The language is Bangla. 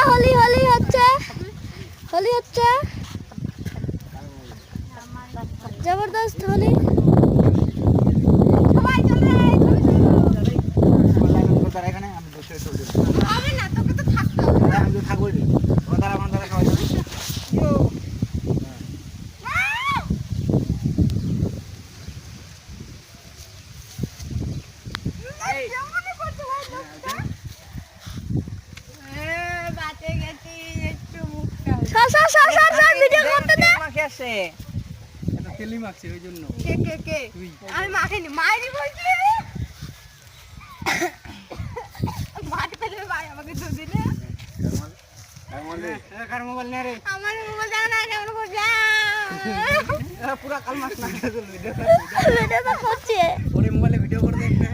হোলি হোলি হচ্ছে, হোলি হচ্ছে জবরদস্ত হোলি। ভিডিও করতে দে। এটা তেলি মাখছে ওই জন্য। কে কে কে? আমি মাখিনি, মাইরি বলছি। মাটি ফেলে ভাই আমাকে তো দিলে। কার মোবাইল নে রে? আমার মোবাইল দাও না, কেমন করছা? পুরা কাল মাছ না ভিডিও ভিডিও তো করছে। ওরে মোবাইলে ভিডিও করে দে।